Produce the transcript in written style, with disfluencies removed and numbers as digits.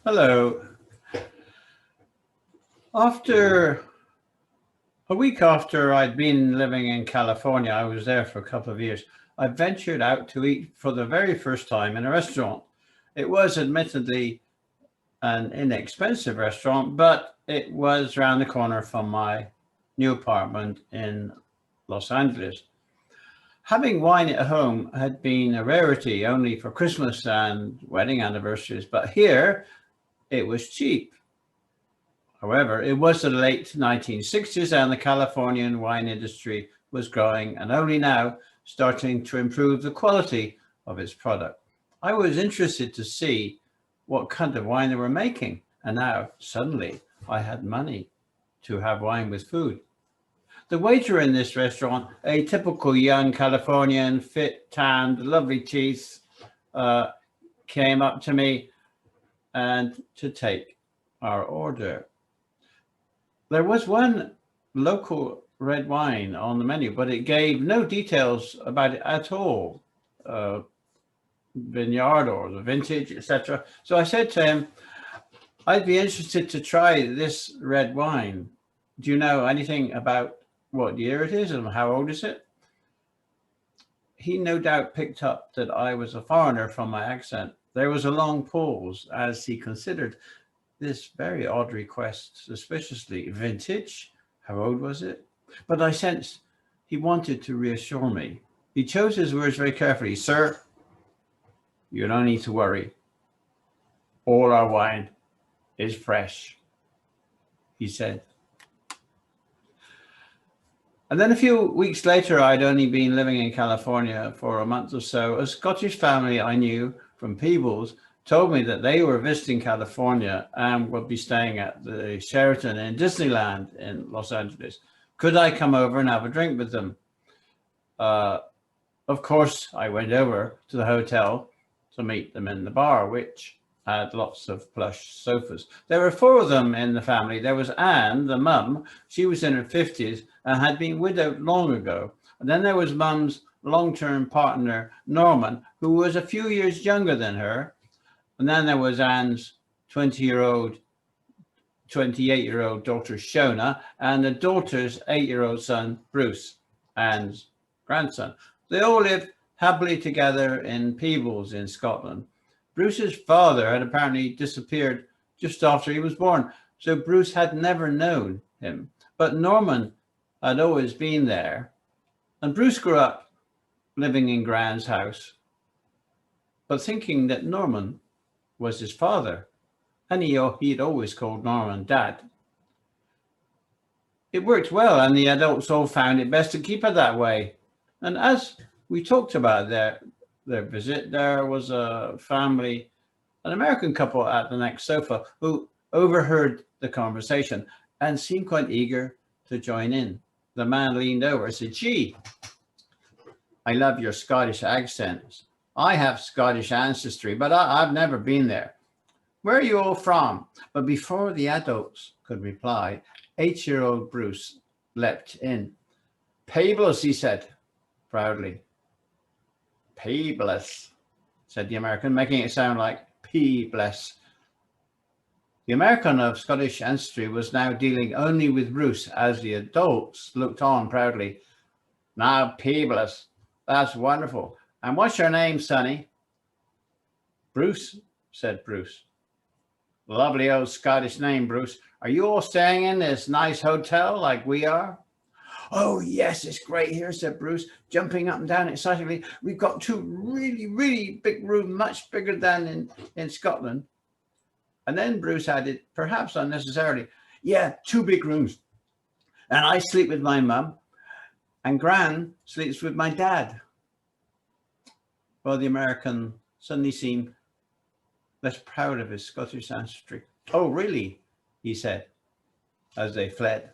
Hello. After a week after I'd been living in California, I was there for a couple of years. I ventured out to eat for the very first time in a restaurant. It was admittedly an inexpensive restaurant, but it was round the corner from my new apartment in Los Angeles. Having wine at home had been a rarity only for Christmas and wedding anniversaries, but here it was cheap. However, it was the late 1960s and the Californian wine industry was growing and only now starting to improve the quality of its product. I was interested to see what kind of wine they were making, and now suddenly I had money to have wine with food. The waiter in this restaurant, a typical young Californian, fit, tanned, lovely teeth, uh, came up to me and to take our order. There was one local red wine on the menu, but it gave no details about it at all, uh, vineyard or the vintage, etc. So I said to him, I'd be interested to try this red wine. Do you know anything about what year it is and how old is it? He no doubt picked up that I was a foreigner from my accent. There was a long pause as he considered this very odd request suspiciously. Vintage? How old was it? But I sensed he wanted to reassure me. He chose his words very carefully. Sir, you don't need to worry. All our wine is fresh, he said. And then a few weeks later, I'd only been living in California for a month or so. A Scottish family I knew from Peebles told me that they were visiting California and would be staying at the Sheraton in Disneyland in Los Angeles. Could I come over and have a drink with them? Uh, of course, I went over to the hotel to meet them in the bar, which had lots of plush sofas. There were four of them in the family. There was Anne, the mum. She was in her 50s and had been widowed long ago. And then there was mum's long-term partner, Norman, who was a few years younger than her. And then there was Anne's 20-year-old, 28-year-old daughter, Shona, and the daughter's 8-year-old son, Bruce, Anne's grandson. They all lived happily together in Peebles in Scotland. Bruce's father had apparently disappeared just after he was born, so Bruce had never known him. But Norman had always been there, and Bruce grew up living in Gran's house, but thinking that Norman was his father, and he'd always called Norman Dad. It worked well, and the adults all found it best to keep it that way. And as we talked about their visit, there was a family, an American couple at the next sofa who overheard the conversation and seemed quite eager to join in. The man leaned over and said, Gee, I love your Scottish accents. I have Scottish ancestry, but I've never been there. Where are you all from? But before the adults could reply, 8-year-old Bruce leapt in. Peebles, he said proudly. Peebles, said the American, making it sound like Peebles. The American of Scottish ancestry was now dealing only with Bruce as the adults looked on proudly. Now, Peebles, that's wonderful. And what's your name, sonny? Bruce, said Bruce. Lovely old Scottish name, Bruce. Are you all staying in this nice hotel like we are? Oh, yes, it's great here, said Bruce, jumping up and down excitedly. We've got two really, really big rooms, much bigger than in Scotland. And then Bruce added, perhaps unnecessarily, yeah, two big rooms. And I sleep with my mum, and Gran sleeps with my dad. Well, the American suddenly seemed less proud of his Scottish ancestry. Oh, really? He said as they fled.